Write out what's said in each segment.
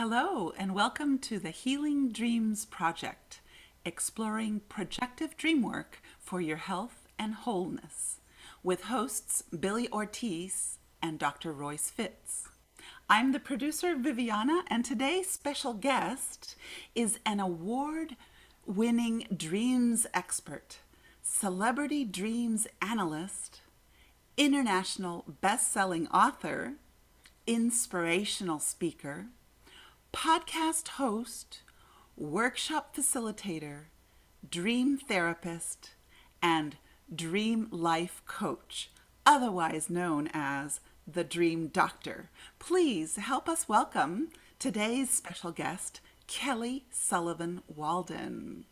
Hello, and welcome to the Healing Dreams Project, exploring projective dreamwork for your health and wholeness, with hosts Billie Ortiz and Dr. Royce Fitz. I'm the producer, Viviana, and today's special guest is an award winning dreams expert, celebrity dreams analyst, international best selling author, inspirational speaker, podcast host, workshop facilitator, dream therapist, and dream life coach, otherwise known as the Dream Doctor. Please help us welcome today's special guest, Kelly Sullivan Walden.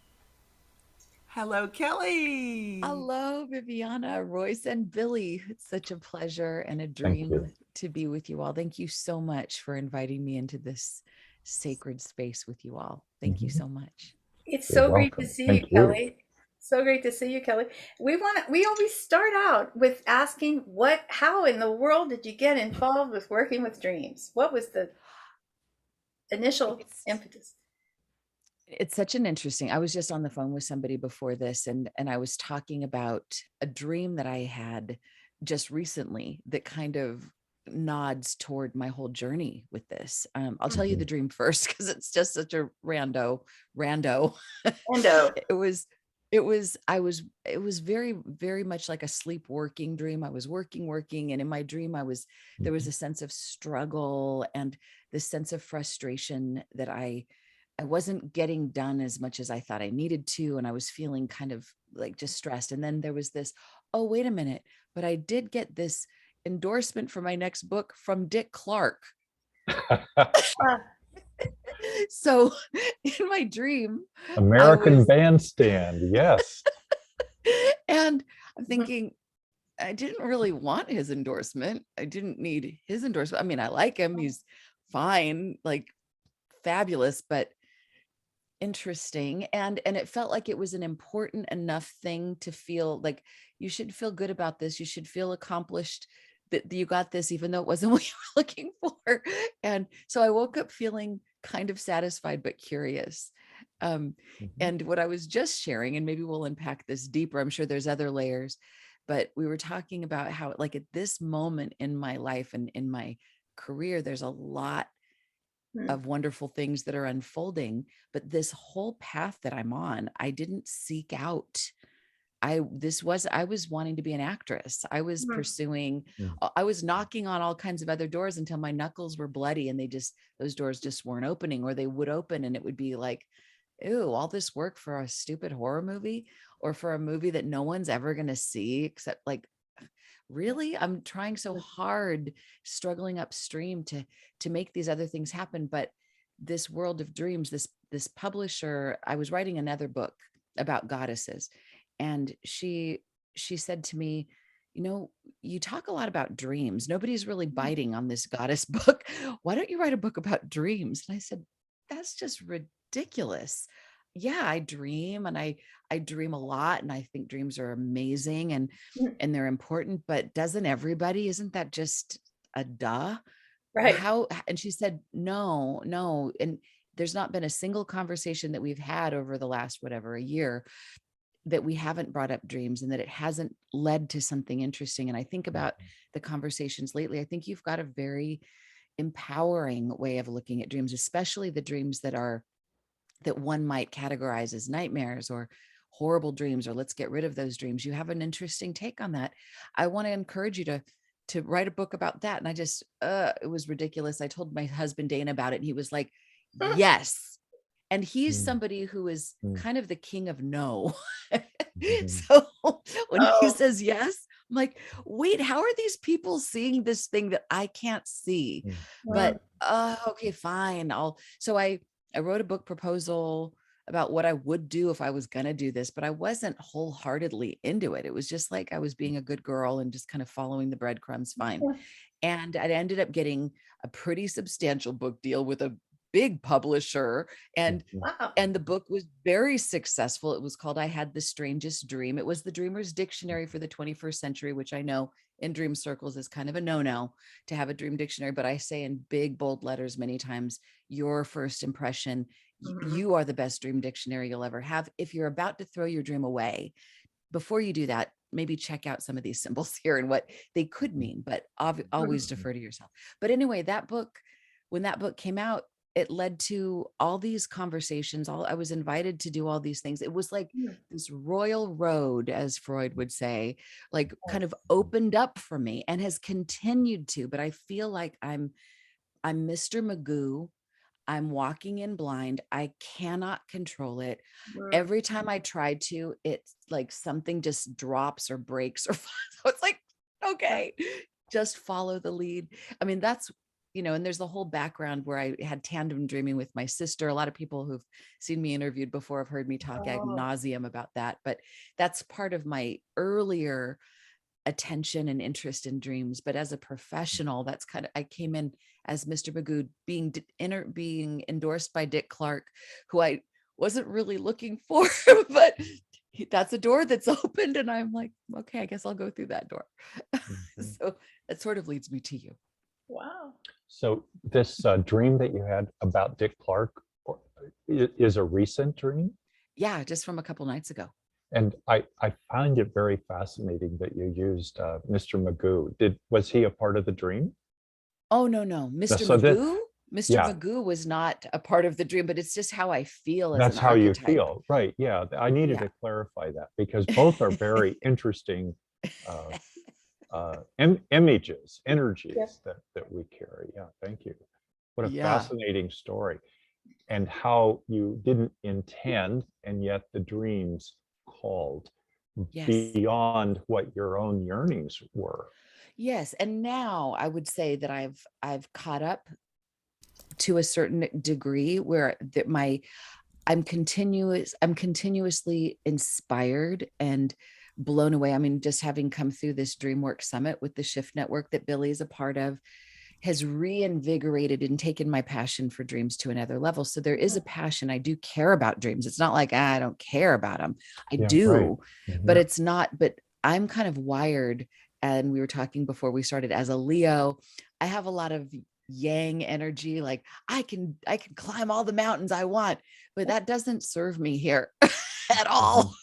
Hello, Kelly. Hello, Viviana, Royce, and Billie. It's such a pleasure and a Thank dream you. to be with you all. Thank you so much for inviting me into this sacred space with you all. Thank you Mhm. so much. It's You're so great to welcome. see you, Thank you. Kelly. So great to see you, Kelly. We always start out with asking how in the world did you get involved with working with dreams? What was the initial It's impetus? it's such an interesting. I was just on the phone with somebody before this, and I was talking about a dream that I had just recently that kind of nods toward my whole journey with this. I'll tell you Mhm. the dream first because it's just such a rando. Endo. It was very much like a sleepwalking dream. I was working, and in my dream there was Mhm. a sense of struggle and this sense of frustration that I wasn't getting done as much as I thought I needed to, and I was feeling kind of like just stressed. And then there was this, oh, wait a minute, but I did get this endorsement for my next book from Dick Clark. Ah, So in my dream, I American was, Bandstand. Yes. and I'm mhm. thinking, I didn't really want his endorsement. I didn't need his endorsement. I mean, I like him. He's fine, like fabulous, but interesting. And it felt like it was an important enough thing to feel like you should feel good about this. You should feel accomplished that you got this, even though it wasn't what you were looking for. And so I woke up feeling kind of satisfied, but curious. Um, Mhm. and what I was just sharing, and maybe we'll unpack this deeper. I'm sure there's other layers, but we were talking about how, like, at this moment in my life and in my career, there's a lot Hmm. of wonderful things that are unfolding, but this whole path that I'm on, I didn't seek out. I was wanting to be an actress. I was Hmm. pursuing, Mhm. I was knocking on all kinds of other doors until my knuckles were bloody and those doors just weren't opening, or they would open and it would be like, ew, all this work for a stupid horror movie or for a movie that no one's ever going to see except, like, really, I'm trying so hard, struggling upstream to make these other things happen. But this world of dreams, this publisher, I was writing another book about goddesses, and she said to me, you know, you talk a lot about dreams, nobody's really biting on this goddess book. Why don't you write a book about dreams? And I said, that's just ridiculous. Yeah, I dream, and I dream a lot, and I think dreams are amazing, Hmm. and they're important, but doesn't everybody? Isn't that just a duh? Right. How? And she said, no, no. And there's not been a single conversation that we've had over the last, whatever, a year, that we haven't brought up dreams and that it hasn't led to something interesting. And I think about the conversations lately. I think you've got a very empowering way of looking at dreams, especially the dreams that one might categorize as nightmares or horrible dreams, or let's get rid of those dreams. You have an interesting take on that. I want to encourage you to write a book about that. And I just it was ridiculous. I told my husband Dana about it, and he was like, yes. And he's Mhm. somebody who is Mhm. kind of the king of no. Mhm. So when he Oh, says yes, I'm like, wait, how are these people seeing this thing that I can't see? hmm. But okay, fine. I wrote a book proposal about what I would do if I was going to do this, but I wasn't wholeheartedly into it. It was just like I was being a good girl and just kind of following the breadcrumbs fine. And I ended up getting a pretty substantial book deal with a big publisher, and Wow. the book was very successful. It was called I Had the Strangest Dream. It was the Dreamer's Dictionary for the 21st century, which I know in dream circles is kind of a no-no to have a dream dictionary, but I say in big bold letters many times, your first impression, you are the best dream dictionary you'll ever have. If you're about to throw your dream away, before you do that, maybe check out some of these symbols here and what they could mean, but always defer to yourself. But anyway, that book, when that book came out, it led to all these conversations. I was invited to do all these things. It was like this royal road, as Freud would say, like kind of opened up for me and has continued to. But I feel like I'm Mr. Magoo. I'm walking in blind. I cannot control it. Every time I try to, it's like something just drops or breaks or so it's like, okay, just follow the lead. I mean, that's, and there's the whole background where I had tandem dreaming with my sister. A lot of people who've seen me interviewed before have heard me talk ad nauseum about that, but that's part of my earlier attention and interest in dreams. But as a professional, that's kind of, I came in as Mr. Magoo, being endorsed by Dick Clark, who I wasn't really looking for, but that's a door that's opened. And I'm like, okay, I guess I'll go through that door. So that sort of leads me to you. Wow. So this dream that you had about Dick Clark is a recent dream? Yeah, just from a couple nights ago. And I find it very fascinating that you used Mr. Magoo. Was he a part of the dream? Oh, no. Mr. So Magoo? Mr. Yeah. Magoo was not a part of the dream, but it's just how I feel as That's an how archetype. you feel, right? Yeah, I needed to clarify that because both are very interesting images, energies that we carry. Yeah, thank you. What a fascinating story. And how you didn't intend, and yet the dreams called beyond what your own yearnings were. Yes, and now I would say that I've caught up to a certain degree where I'm continuously inspired and blown away. I mean, just having come through this Dreamwork Summit with the Shift Network that Billie is a part of has reinvigorated and taken my passion for dreams to another level. So there is a passion. I do care about dreams. It's not like I don't care about them. I do, but it's not, but I'm kind of wired. And we were talking before we started, as a Leo, I have a lot of yang energy. Like I can climb all the mountains I want, but that doesn't serve me here at all.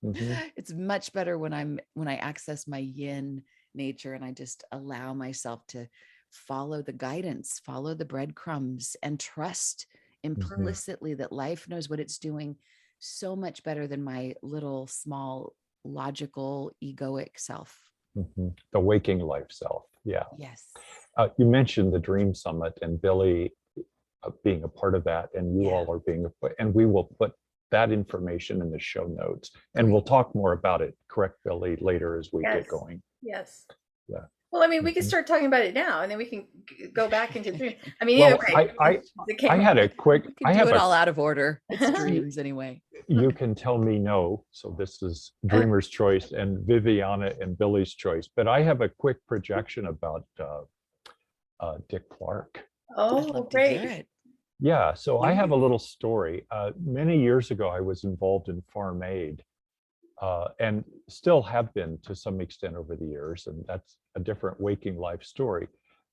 It's much better when I access my yin nature and I just allow myself to follow the guidance, follow the breadcrumbs, and trust implicitly that life knows what it's doing so much better than my little small logical egoic self. The waking life self. Yeah. Yes. You mentioned the Dream Summit and Billie being a part of that, and you all are being, and we will put that information in the show notes, and we'll talk more about it. Correct, Billie, later as we get going. Yes. Yeah. Well, I mean, we can start talking about it now, and then we can go back into dream. I mean, well, I had a quick. I have it all out of order. It's dreams anyway. You can tell me no. So this is Dreamer's choice and Viviana and Billie's choice. But I have a quick projection about Dick Clark. Oh, great. Yeah. So I have a little story. Many years ago, I was involved in Farm Aid. And still have been to some extent over the years, and that's a different waking life story.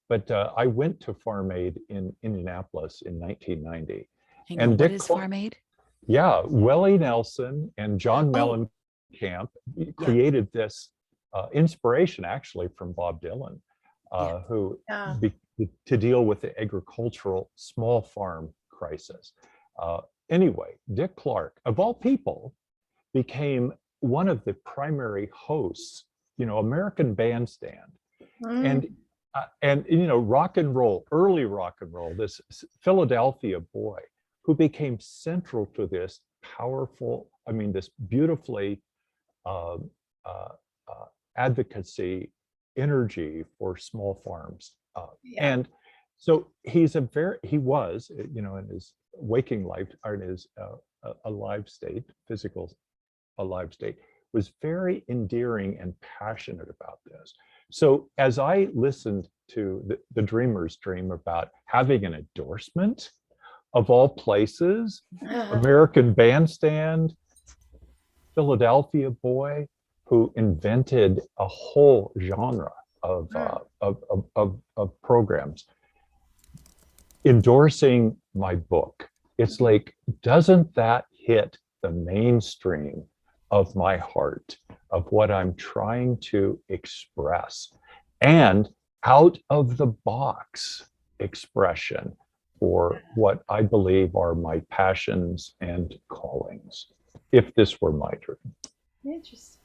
But I went to Farm Aid in Indianapolis in 1990. What is Farm Aid? Yeah, Willie Nelson and John Mellencamp created this inspiration, actually, from Bob Dylan, who to deal with the agricultural small farm crisis. Anyway, Dick Clark, of all people, became one of the primary hosts, American Bandstand, and rock and roll, early rock and roll, this Philadelphia boy who became central to this powerful, this beautifully advocacy energy for small farms. And so he was, in his waking life, or in his alive state, physical alive state, was very endearing and passionate about this. So as I listened to the dreamer's dream about having an endorsement of all places, American Bandstand, Philadelphia boy who invented a whole genre of programs endorsing my book. It's like, doesn't that hit the mainstream of my heart, of what I'm trying to express, and out of the box expression for what I believe are my passions and callings, if this were my dream. Interesting.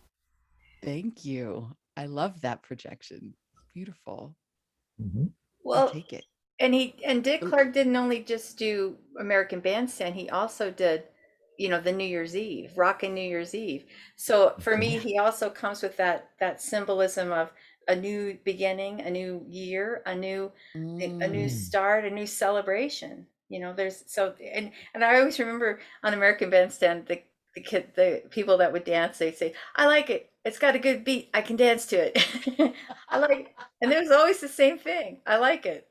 Thank you. I love that projection. Beautiful. Mm-hmm. Well, I'll take it. and Dick Clark didn't only just do American Bandstand, he also did, the New Year's Eve, Rockin' New Year's Eve. So for me, he also comes with that symbolism of a new beginning, a new year, a new start, a new celebration. And I always remember on American Bandstand, the people that would dance, they say, "I like it. It's got a good beat. I can dance to it." I like it. And there's always the same thing. I like it.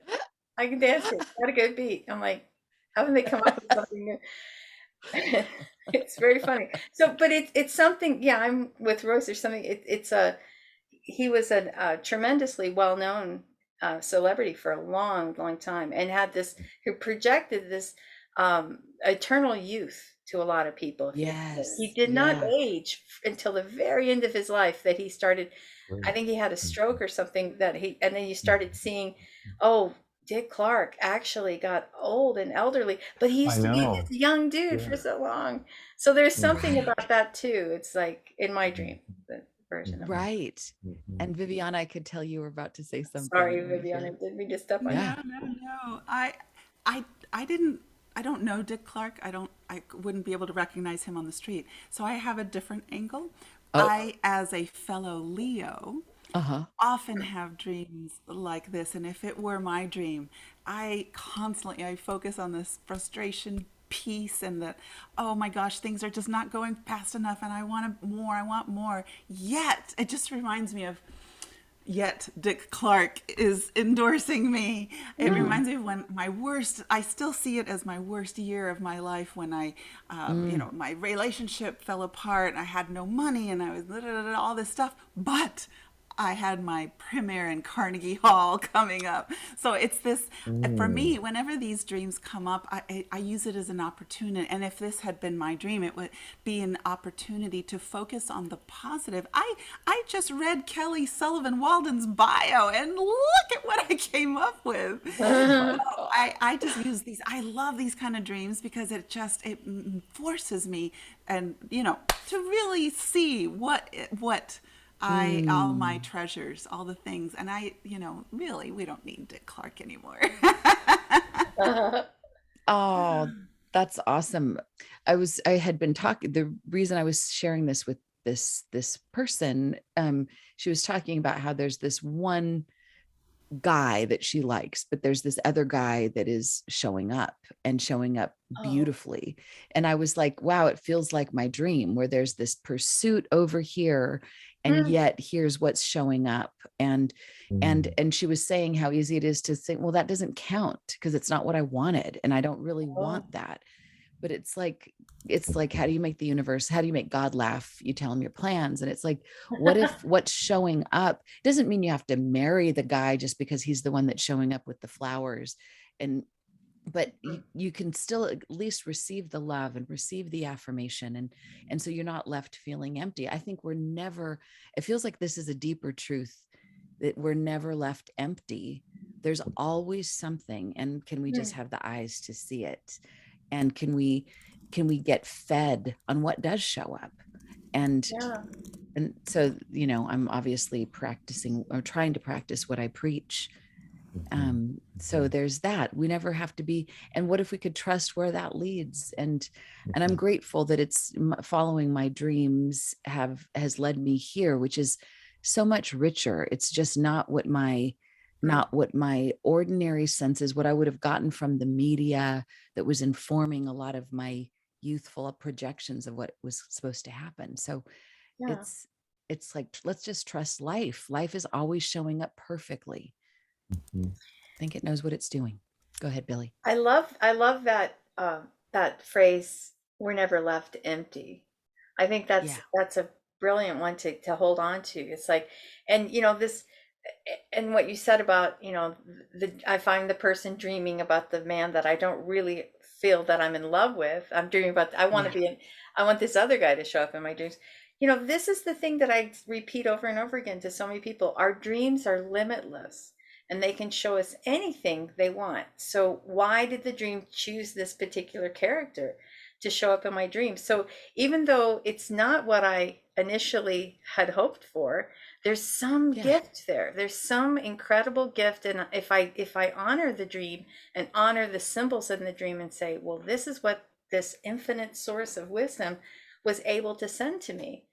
I can dance to it. Got a good beat. I'm like, haven't they come up with something new? It's very funny. So, but it's something. Yeah, I'm with Royce. There's something. He was a tremendously well-known celebrity for a long, long time, and had this. Who projected this eternal youth to a lot of people. Yes. He did not age until the very end of his life. That he started. I think he had a stroke or something and then you started seeing, oh, Dick Clark actually got old and elderly, but he used to be this young dude for so long. So there's something about that too. It's like in my dream, the version of it. Right. And Viviana, I could tell you were about to say something. Sorry, Viviana, did we just step on you? No. I don't know Dick Clark. I wouldn't be able to recognize him on the street. So I have a different angle. I, as a fellow Leo, often have dreams like this. And if it were my dream, I focus on this frustration piece and that, oh my gosh, things are just not going fast enough and I want more. Yet, it just reminds me of, yet Dick Clark is endorsing me. It reminds me of when I still see it as my worst year of my life when my relationship fell apart and I had no money and I was all this stuff, but I had my premiere in Carnegie Hall coming up. So it's this, for me, whenever these dreams come up, I use it as an opportunity. And if this had been my dream, it would be an opportunity to focus on the positive. I just read Kelly Sullivan Walden's bio and look at what I came up with. I just use these. I love these kind of dreams because it forces me and, to really see what all my treasures, all the things. And really, we don't need Dick Clark anymore. Oh, that's awesome. I had been talking, the reason I was sharing this with this person, she was talking about how there's this one guy that she likes, but there's this other guy that is showing up beautifully. And I was like, wow, it feels like my dream where there's this pursuit over here. And yet here's what's showing up. And she was saying how easy it is to say, well, that doesn't count because it's not what I wanted. And I don't really want that. But it's like, how do you make the universe? How do you make God laugh? You tell him your plans. And it's like, what if what's showing up doesn't mean you have to marry the guy just because he's the one that's showing up with the flowers. But you can still at least receive the love and receive the affirmation. And so you're not left feeling empty. I think it feels like this is a deeper truth that we're never left empty. There's always something. And can we just have the eyes to see it? And can we get fed on what does show up? And so, I'm obviously practicing or trying to practice what I preach. So there's that. We never have to be. And what if we could trust where that leads? And I'm grateful that it's following my dreams has led me here, which is so much richer. It's just not what my ordinary senses, what I would have gotten from the media that was informing a lot of my youthful projections of what was supposed to happen. So it's like, let's just trust life. Life is always showing up perfectly. Mhm. I think it knows what it's doing. Go ahead, Billie. I love that that phrase, we're never left empty. I think Yeah. that's a brilliant one to hold on to. It's like, and this, and what you said about, I find the person dreaming about the man that I don't really feel that I'm in love with. I'm dreaming about, I want to Yeah. be in, I want this other guy to show up in my dreams. This is the thing that I repeat over and over again to so many people. Our dreams are limitless and they can show us anything they want. So why did the dream choose this particular character to show up in my dream? So even though it's not what I initially had hoped for, there's some Yeah. gift there. There's some incredible gift. And if I honor the dream and honor the symbols in the dream and say, well, this is what this infinite source of wisdom was able to send to me,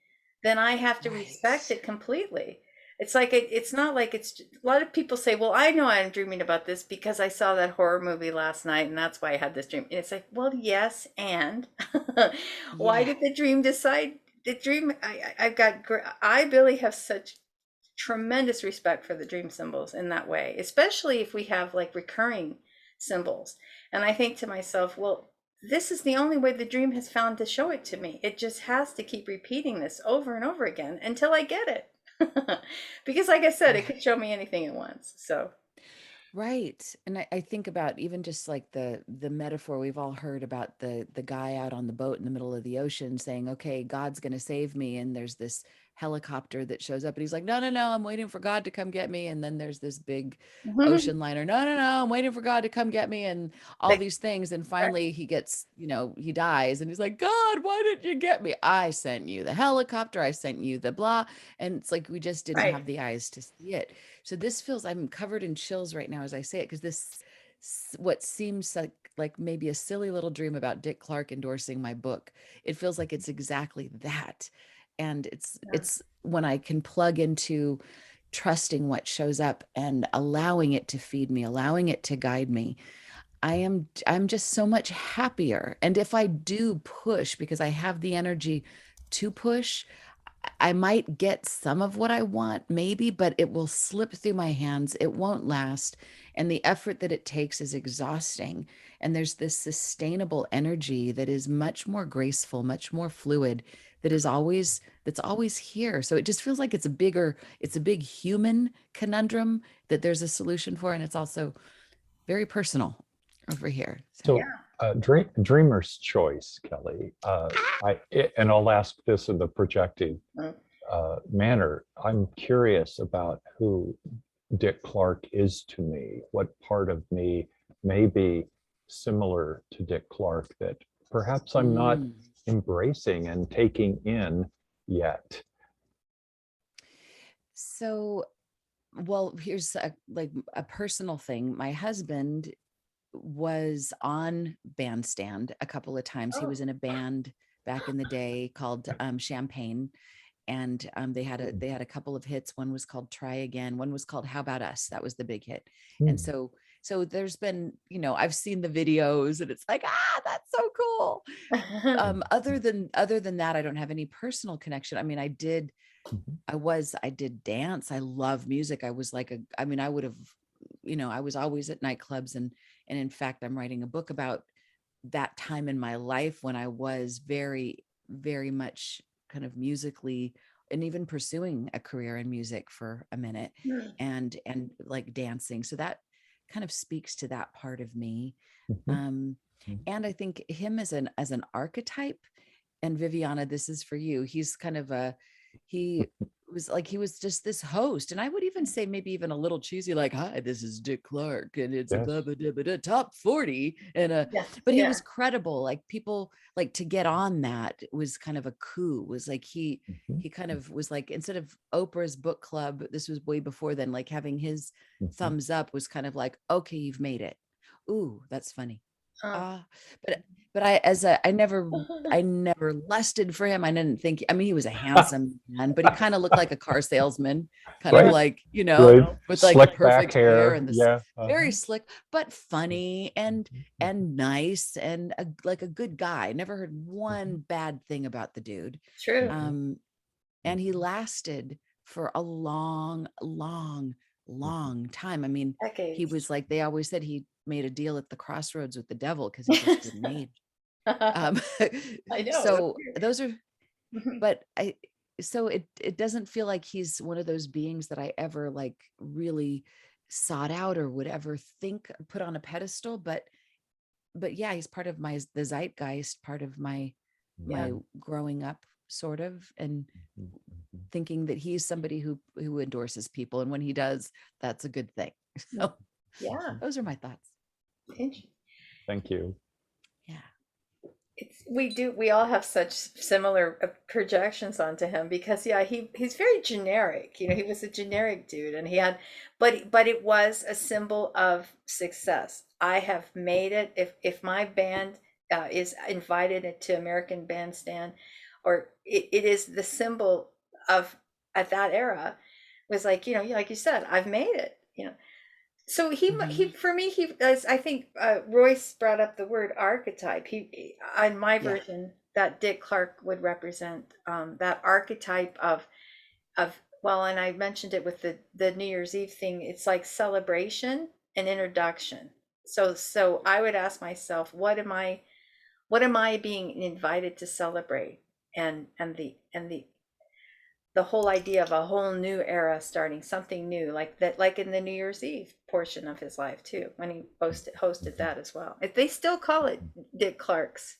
then I have to respect Right. it completely. It's like it's not like it's, a lot of people say, well, I know I'm dreaming about this because I saw that horror movie last night and that's why I had this dream. And it's like, well, yes, and why Yeah. did the dream decide? The dream, I Billy have such tremendous respect for the dream symbols in that way, especially if we have like recurring symbols. And I think to myself, well, this is the only way the dream has found to show it to me. It just has to keep repeating this over and over again until I get it. Because like I said, it Yeah. could show me anything at once. So Right. And I think about even just like the metaphor we've all heard about the guy out on the boat in the middle of the ocean saying, okay, God's going to save me. And there's this helicopter that shows up and he's like, no, no, no, I'm waiting for God to come get me. And then there's this big ocean liner. No, no, no, I'm waiting for God to come get me. And all like, these things. And finally he gets, he dies and he's like, God, why didn't you get me? I sent you the helicopter. I sent you the blah. And it's like, we just didn't right. have the eyes to see it. So this feels, I'm covered in chills right now as I say it, because what seems like maybe a silly little dream about Dick Clark endorsing my book. It feels like it's exactly that. And Yeah. it's when I can plug into trusting what shows up and allowing it to feed me, allowing it to guide me. I'm just so much happier. And if I do push because I have the energy to push, I might get some of what I want, maybe, but it will slip through my hands. It won't last. And the effort that it takes is exhausting. And there's this sustainable energy that is much more graceful, much more fluid, that's always here. So it just feels like it's a big human conundrum that there's a solution for. And it's also very personal over here. So So, dreamer's choice, Kelly. And I'll ask this in the projective Mm. manner. I'm curious about who Dick Clark is to me. What part of me may be similar to Dick Clark that perhaps I'm not mm. embracing and taking in yet. So well, here's a personal thing. My husband was on Bandstand a couple of times. He Oh, was in a band back in the day called Champagne, and they had a couple of hits. One was called Try Again. One was called How About Us. That was the big hit. And Hmm. so there's been, I've seen the videos, and it's like, that's so cool. Other than that, I don't have any personal connection. I mean, I did dance. I love music. I was like I would have, I was always at nightclubs, and in fact, I'm writing a book about that time in my life when I was very, very much kind of musically and even pursuing a career in music for a minute and like dancing. So that kind of speaks to that part of me. Mhm. Um, Mhm. and I think him as an archetype, and Viviana, this is for you. He's kind of he he was just this host. And I would even say maybe even a little cheesy, like, hi, this is Dick Clark, and it's a blah, Yes. blah, blah, blah, top 40. yes, But he yeah. was credible. Like people like to get on that was kind of a coup, was like, Mhm. he kind of was like, instead of Oprah's book club, this was way before then, like having his Mhm. thumbs up was kind of like, okay, you've made it. Ooh, that's funny. Oh. Uh, but I never lusted for him. I didn't think, I mean, he was a handsome man, but he kind of looked like a car salesman, kind of Right. like, Right. with like Slick back perfect hair hair. and this Yeah. very slick, but funny Mhm. and nice and like a good guy. Never heard one Mhm. bad thing about the dude. True. Mhm. Um, and he lasted for a long, long, long time. I mean, he Decades. was like, they always said he made a deal at the crossroads with the devil because he just didn't age. I know. So those are, Mhm. but so it doesn't feel like he's one of those beings that I ever like really sought out or would ever think put on a pedestal. But yeah, he's part of the zeitgeist, part of my growing up, sort of, and thinking that he's somebody who endorses people, and when he does, that's a good thing. So Yeah. those are my thoughts. Thank you. Yeah. We all have such similar projections onto him because he's very generic. He was a generic dude, and he had, but it was a symbol of success. I have made it. If my band is invited to American Bandstand, or it is the symbol of, at that era, was like, like you said, I've made it. So he for me, as I think Royce brought up the word archetype. He, on my version, that Dick Clark would represent that archetype of well, and I mentioned it with the New Year's Eve thing. It's like celebration and introduction. So I would ask myself, what am I being invited to celebrate? And the whole idea of a whole new era starting, something new, like that, like in the New Year's Eve portion of his life too, when he hosted that as well. If they still call it Dick Clark's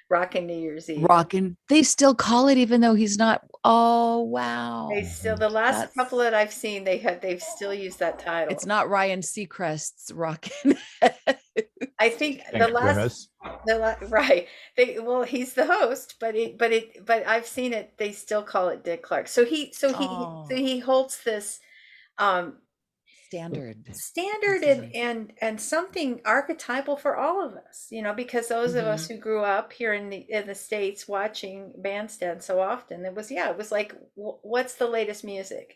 Rockin' New Year's Eve. Rockin'. They still call it, even though he's not. Oh, wow. They still, the last couple that I've seen, they've still used that title. It's not Ryan Seacrest's Rockin'. I think right. He's the host, but I've seen it. They still call it Dick Clark. So he holds this standard and something archetypal for all of us, because those of us who grew up here in the States watching Bandstand so often, it was like, what's the latest music?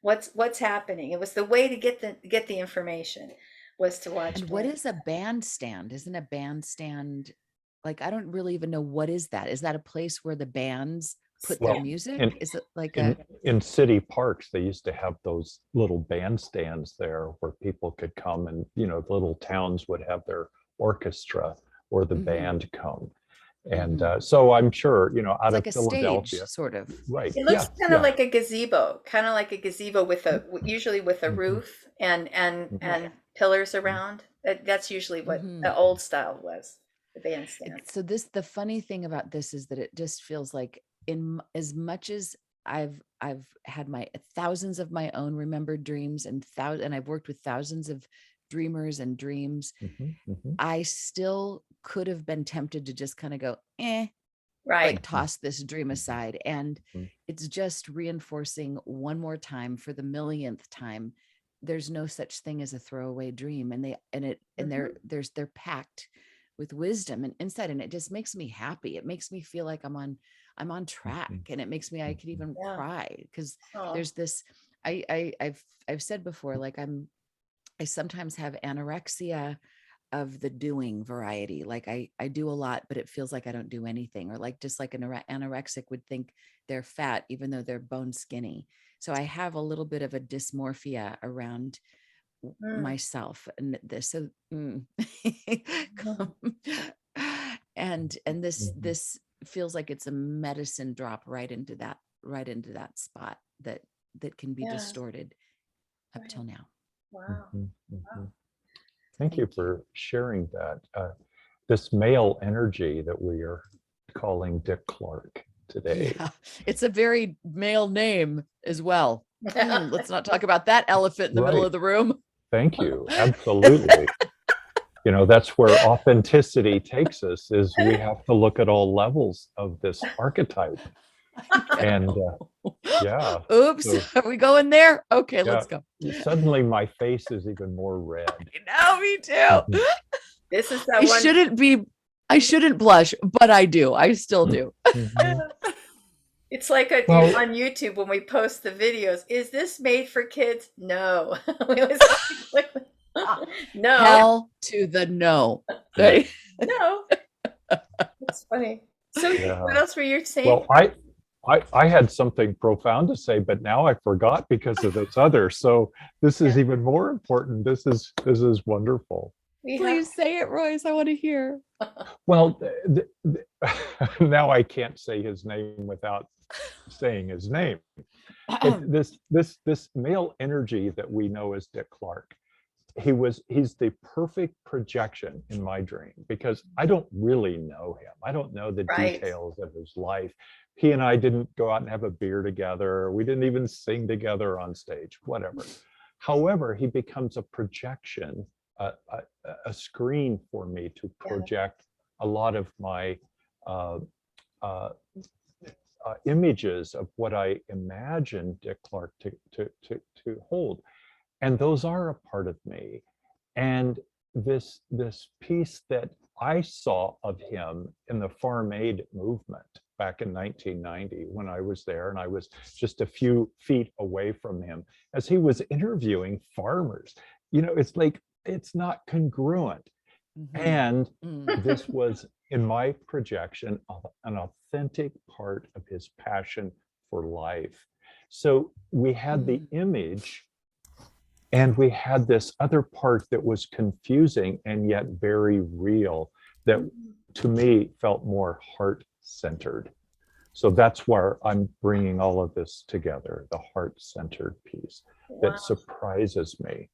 What's happening? It was the way to get the information, was to watch. And what is a bandstand? Isn't a bandstand, like, I don't really even know, what is that? Is that a place where the bands put their music? Is it like in city parks, they used to have those little bandstands there where people could come, and the little towns would have their orchestra or the band come. And so I'm sure, out it's of like Philadelphia, stage, sort of. right? It looks kind of like a gazebo, with usually with a roof and pillars around. That's usually what the old style was, the bandstand. So the funny thing about this is that it just feels like, in as much as I've had my thousands of my own remembered dreams, and I've worked with thousands of dreamers and dreams, I still could have been tempted to just kind of go, right, like toss this dream aside. And it's just reinforcing one more time, for the millionth time, there's no such thing as a throwaway dream. And they're packed with wisdom and insight, and it just makes me happy. It makes me feel like I'm on track, and it makes me, I could even cry, because there's this, I've said before, like I sometimes have anorexia of the doing variety. Like I do a lot, but it feels like I don't do anything, or like, just like an anorexic would think they're fat, even though they're bone skinny. So I have a little bit of a dysmorphia around myself, and this, so and this feels like it's a medicine drop right into that spot that can be distorted up till now. Wow. Thank you for sharing that. This male energy that we are calling Dick Clark today. Yeah, it's a very male name as well. Let's not talk about that elephant in the middle of the room. Thank you. Absolutely. That's where authenticity takes us, is we have to look at all levels of this archetype. And oops, are we going there? Okay, let's go. Suddenly my face is even more red. Me too. This is that I shouldn't blush, but I do. I still do. It's like on YouTube when we post the videos. Is this made for kids? No. No. Hell to the no. No. It's funny. So what else were you saying? Well, I had something profound to say, but now I forgot because of this other. So this is even more important. This is wonderful. Please say it, Royce. I want to hear. Well, now I can't say his name without saying his name. But this male energy that we know as Dick Clark, he's the perfect projection in my dream, because I don't really know him. I don't know the details of his life. He and I didn't go out and have a beer together. We didn't even sing together on stage, whatever. However, he becomes a projection, a screen for me to project a lot of my images of what I imagine Dick Clark to hold. And those are a part of me. And this piece that I saw of him in the Farm Aid movement back in 1990, when I was there, and I was just a few feet away from him as he was interviewing farmers. It's like, it's not congruent. And this was, in my projection, an authentic part of his passion for life. So we had the image, and we had this other part that was confusing and yet very real, that to me felt more heart-centered. So that's where I'm bringing all of this together, the heart-centered piece that surprises me.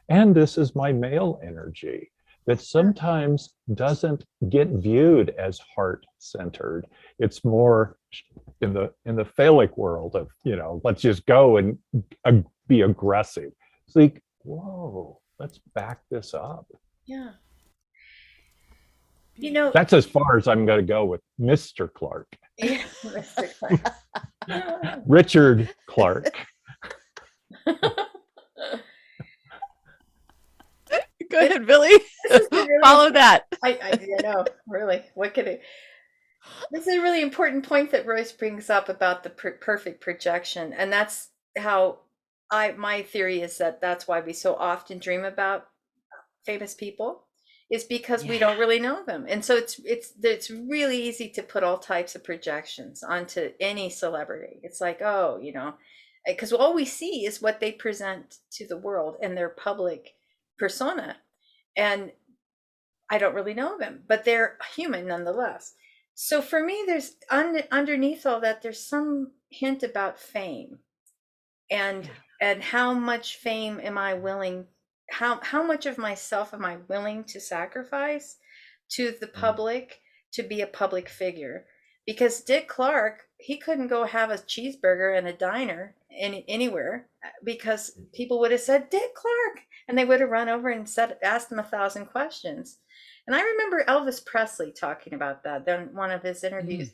And this is my male energy that sometimes doesn't get viewed as heart-centered. It's more in the phallic world of, let's just go and be aggressive. It's like, whoa, let's back this up. Yeah. That's as far as I'm going to go with Mr. Clark. Yeah, Mr. Clark. Richard Clark. Go ahead, Billie. Follow that. I know, really. What could it? This is a really important point that Royce brings up about the perfect projection, and that's how my theory is that that's why we so often dream about famous people, is because we don't really know them. And so it's really easy to put all types of projections onto any celebrity. It's like, because all we see is what they present to the world and their public persona. And I don't really know them, but they're human nonetheless. So for me, there's underneath all that, there's some hint about fame. And how much fame am I willing, how much of myself am I willing to sacrifice to the public to be a public figure? Because Dick Clark, he couldn't go have a cheeseburger in a diner anywhere, because people would have said, Dick Clark, and they would have run over and asked him 1,000 questions. And I remember Elvis Presley talking about that in one of his interviews.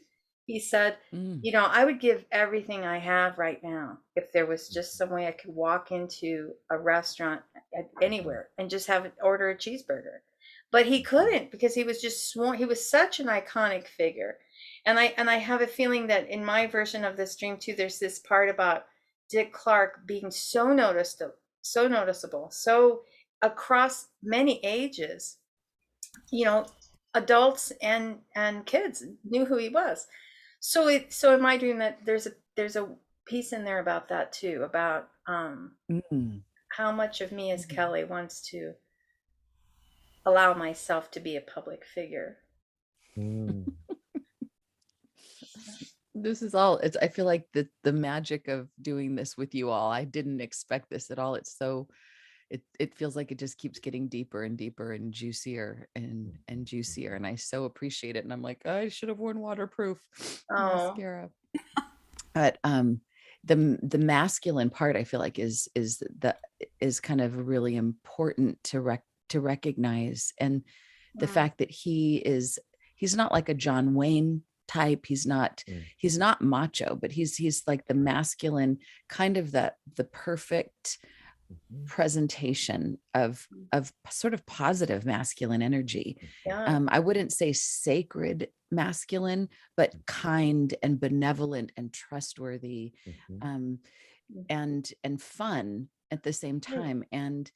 He said, I would give everything I have right now if there was just some way I could walk into a restaurant anywhere and just order a cheeseburger. But he couldn't, because he was just sworn. He was such an iconic figure. And I have a feeling that in my version of this dream too, there's this part about Dick Clark being so noticeable, so across many ages, adults and kids knew who he was. So in my dream, that there's a piece in there about that too, about how much of me as Kelly wants to allow myself to be a public figure. This is all, I feel like the magic of doing this with you all. I didn't expect this at all. It's so, it feels like it just keeps getting deeper and deeper and juicier and juicier. And I so appreciate it. And I'm like, I should have worn waterproof mascara. But the masculine part, I feel like is kind of really important to recognize. And the fact that he's not like a John Wayne type. He's not macho, but he's like the masculine, kind of the perfect presentation of sort of positive masculine energy. I wouldn't say sacred masculine, but kind and benevolent and trustworthy, and fun at the same time. And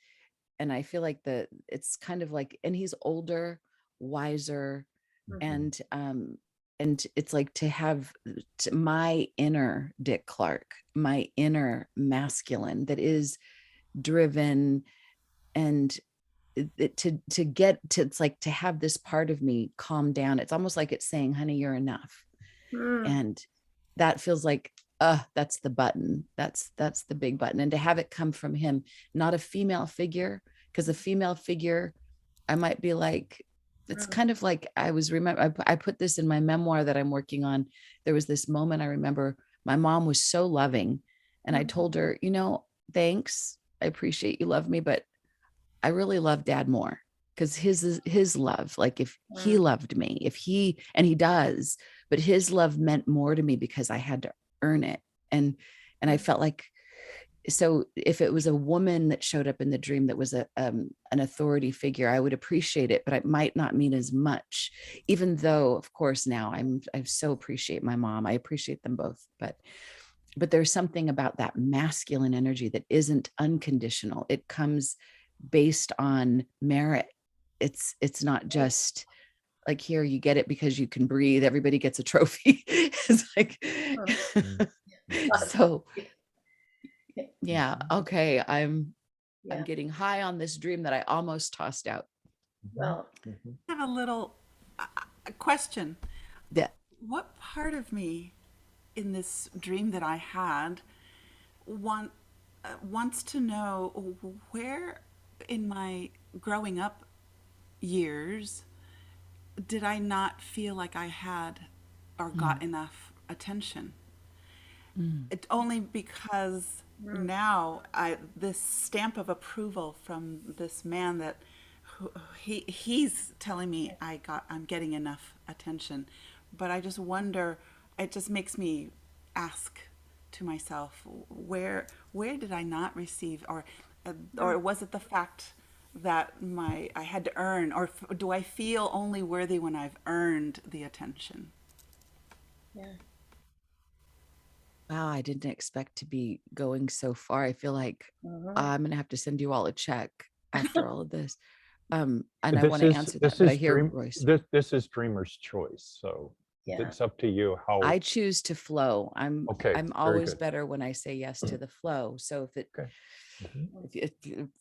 I feel like it's kind of like, and he's older, wiser, and and it's like to have my inner Dick Clark, my inner masculine that is driven, and to get to, it's like to have this part of me calm down. It's almost like it's saying, honey, you're enough. And that feels like, that's the button. That's the big button. And to have it come from him, not a female figure, because a female figure, I might be like, it's kind of like I put this in my memoir that I'm working on. There was this moment I remember my mom was so loving, and I told her, thanks. I appreciate you love me, but I really love Dad more, because his love, like if he loved me, and he does, but his love meant more to me because I had to earn it. And I felt like, so if it was a woman that showed up in the dream that was an authority figure, I would appreciate it, but it might not mean as much, even though of course now I so appreciate my mom. I appreciate them both, but there's something about that masculine energy that isn't unconditional. It comes based on merit. It's not just like, here, you get it because you can breathe. Everybody gets a trophy. It's like, so yeah. Okay. I'm getting high on this dream that I almost tossed out. Well, I have a little question. Yeah. What part of me in this dream that I had wants to know where in my growing up years did I not feel like I had or got enough attention? It only because now this stamp of approval from this man that he's telling me I'm getting enough attention, but I just wonder, it just makes me ask to myself, where did I not receive, or was it the fact that I had to earn, or do I feel only worthy when I've earned the attention? yeah. Wow, I didn't expect to be going so far. I feel like I'm going to have to send you all a check after all of this. And I want to answer that, but I hear Royce. This is Dreamer's choice. So it's up to you how. I choose to flow. I'm always good. better when I say yes to the flow. So if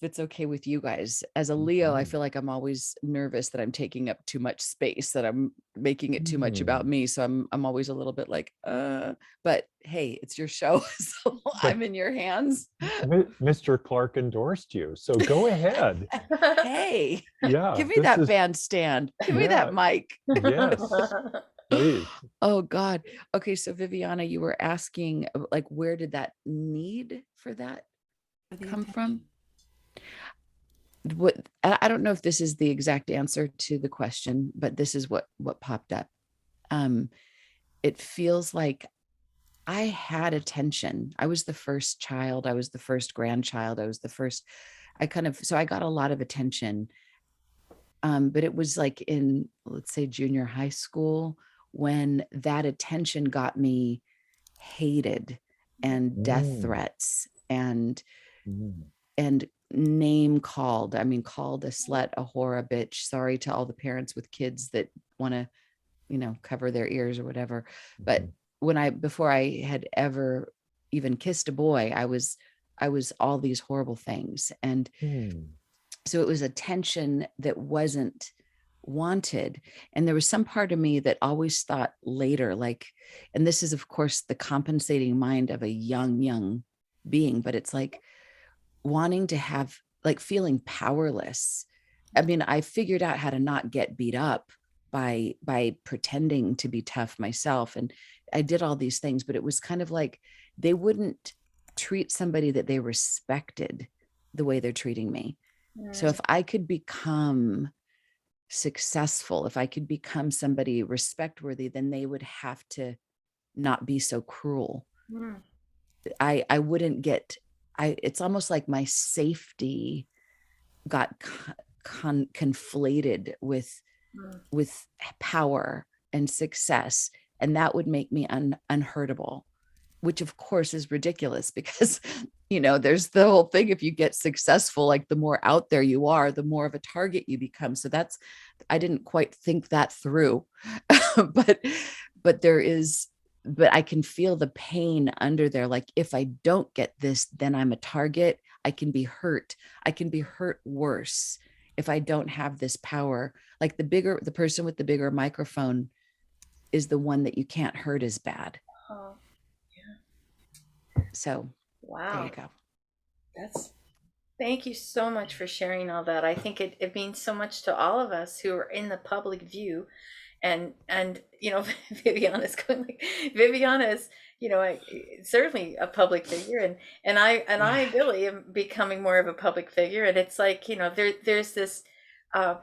it's okay with you guys, as a Leo, I feel like I'm always nervous that I'm taking up too much space, that I'm making it too much about me. So I'm always a little bit like, but hey, it's your show. So I'm in your hands. Mr. Clark endorsed you. So go ahead. Hey, yeah, give me that bandstand. Give me that mic. Yes. Please. Oh God. Okay. So Viviana, you were asking, like, where did that need for that come from? What, I don't know if this is the exact answer to the question, but this is what popped up. It feels like I had attention. I was the first child. I was the first grandchild. I was the first, so I got a lot of attention. But it was like in, let's say, junior high school, when that attention got me hated and death threats and name called. I mean, called a slut, a whore, a bitch. Sorry to all the parents with kids that want to, cover their ears or whatever. But before I had ever even kissed a boy, I was all these horrible things. And so it was a tension that wasn't wanted. And there was some part of me that always thought later, like, and this is of course the compensating mind of a young being, but it's like wanting to have, like, feeling powerless. I mean, I figured out how to not get beat up by pretending to be tough myself. And I did all these things, but it was kind of like they wouldn't treat somebody that they respected the way they're treating me. So if I could become successful, if I could become somebody respect-worthy, then they would have to not be so cruel. I wouldn't get, it's almost like my safety got conflated with power and success, and that would make me unhurtable, which of course is ridiculous because, there's the whole thing. If you get successful, like the more out there you are, the more of a target you become. So I didn't quite think that through, but but I can feel the pain under there. Like if I don't get this, then I'm a target. I can be hurt. I can be hurt worse if I don't have this power. Like the person with the bigger microphone is the one that you can't hurt as bad. Oh, So wow. there you go. Thank you so much for sharing all that. I think it means so much to all of us who are in the public view. And Viviana is certainly a public figure, and I, Billie, am becoming more of a public figure. And it's like, there's this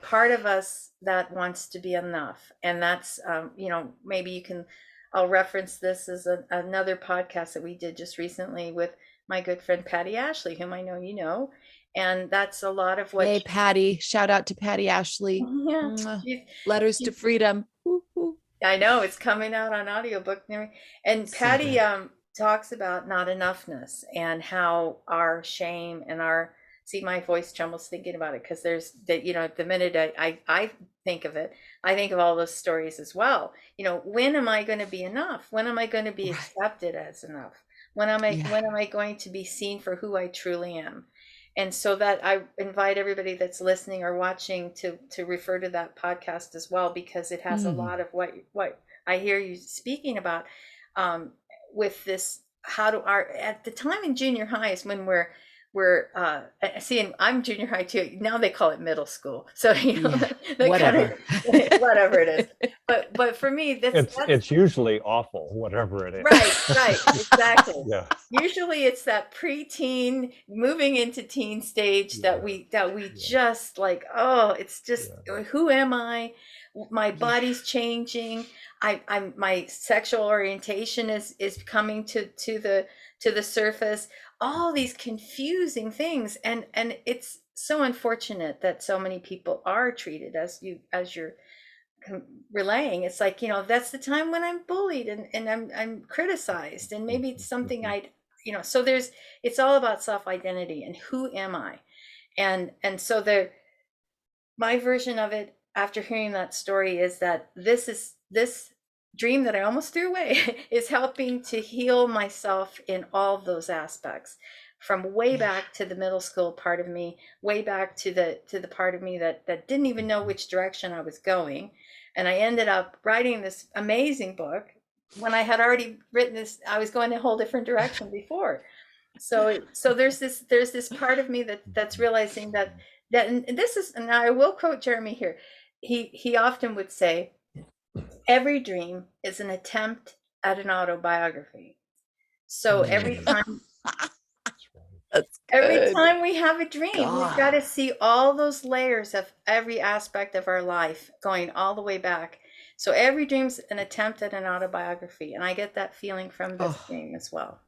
part of us that wants to be enough. And that's, maybe I'll reference this as another podcast that we did just recently with my good friend Patty Ashley, whom I know you know. And that's a lot of what. Hey, Patty, shout out to Patty Ashley. Yeah. Letters to Freedom. I know it's coming out on audiobook. And Patty talks about not enoughness and how our shame and see, my voice trembles thinking about it, because there's that, the minute I think of it, I think of all those stories as well. When am I going to be enough? When am I going to be accepted as enough? When am I going to be seen for who I truly am? And so that I invite everybody that's listening or watching to refer to that podcast as well, because it has a lot of what I hear you speaking about, with this. At the time in junior high is when we're seeing, I'm junior high too. Now they call it middle school. So, whatever. Whatever it is. But for me, it's usually awful, whatever it is. Right, exactly. Yeah. Usually it's that preteen moving into teen stage that we just like, it's just, who am I? My body's changing. I'm my sexual orientation is coming to the surface. All these confusing things, and it's so unfortunate that so many people are treated as you're relaying. It's like, that's the time when I'm bullied and I'm criticized, and maybe it's something so it's all about self-identity and who am I, and so my version of it after hearing that story is that this dream that I almost threw away is helping to heal myself in all those aspects, from way back to the middle school part of me, way back to the part of me that didn't even know which direction I was going. And I ended up writing this amazing book when I had already written this. I was going a whole different direction before. So there's this part of me that's realizing that and this is, and I will quote Jeremy here. He often would say, every dream is an attempt at an autobiography. So every time we have a dream, we've got to see all those layers of every aspect of our life going all the way back. So every dream's an attempt at an autobiography. And I get that feeling from this dream as well.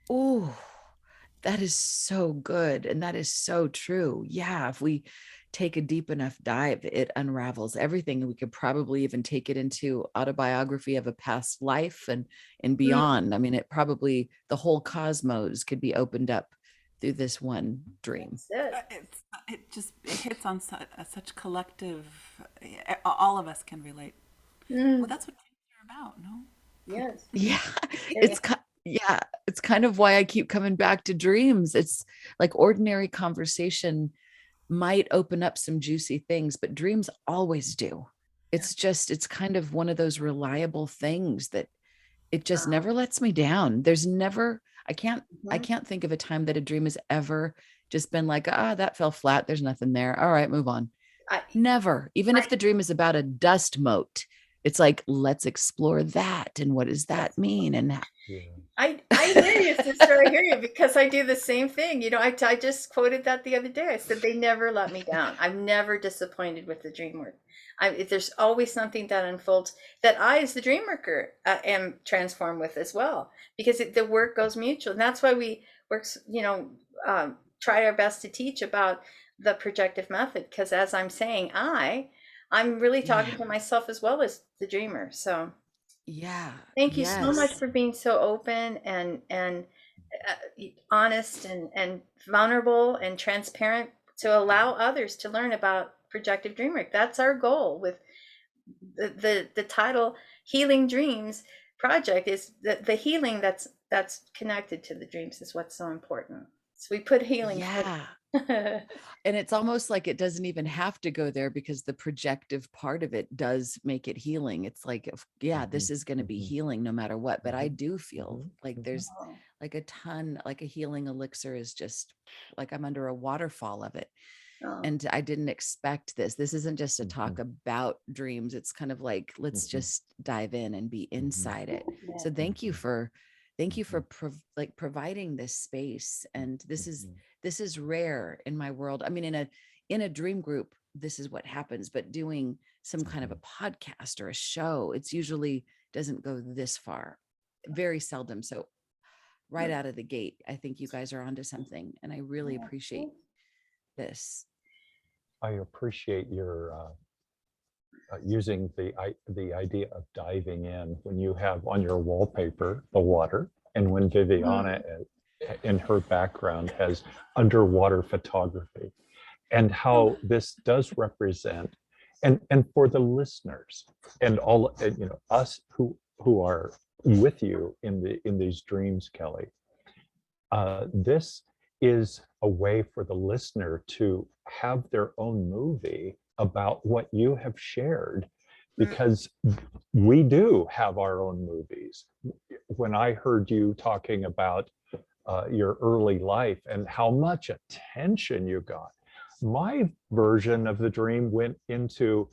Oh, that is so good. And that is so true. Yeah. If we take a deep enough dive, it unravels everything. And we could probably even take it into autobiography of a past life and beyond. I mean, the whole cosmos could be opened up through this one dream. It hits on such collective, all of us can relate. Well, that's what dreams are about, no? Yes. Yeah. It's kind of why I keep coming back to dreams. It's like ordinary conversation might open up some juicy things, but dreams always do. It's kind of one of those reliable things that it just never lets me down. I can't think of a time that a dream has ever just been like, that fell flat. There's nothing there. All right, move on. Never. Even if the dream is about a dust mote, it's like, let's explore that. And what does that mean? And I hear you, sister. I hear you, because I do the same thing. I just quoted that the other day. I said, they never let me down. I'm never disappointed with the dream work. There's always something that unfolds that I, as the dream worker, am transformed with as well, because the work goes mutual. And that's why we work, try our best to teach about the projective method, because as I'm saying, I'm really talking to myself as well as the dreamer. So thank you so much for being so open and honest and vulnerable and transparent to allow others to learn about projective dream work. That's our goal with the title Healing Dreams project is the healing that's connected to the dreams is what's so important. So we put healing Yeah. first. And it's almost like it doesn't even have to go there because the projective part of it does make it healing. It's like, yeah, this is going to be healing no matter what. But I do feel like there's like a ton, like a healing elixir is just like I'm under a waterfall of it. And I didn't expect this. This isn't just a talk about dreams. It's kind of like, let's just dive in and be inside it. So thank you for providing this space. And this is rare in my world. I mean, in a dream group, this is what happens, but doing some kind of a podcast or a show, it's usually doesn't go this far, very seldom. So right out of the gate, I think you guys are onto something, and I really appreciate this. I appreciate your using the idea of diving in when you have on your wallpaper the water, and when Viviana in her background has underwater photography, and how this does represent, and for the listeners and all, you know, us who are with you in these dreams, Kelly. This is a way for the listener to have their own movie about what you have shared, because we do have our own movies. When I heard you talking about your early life and how much attention you got, my version of the dream went into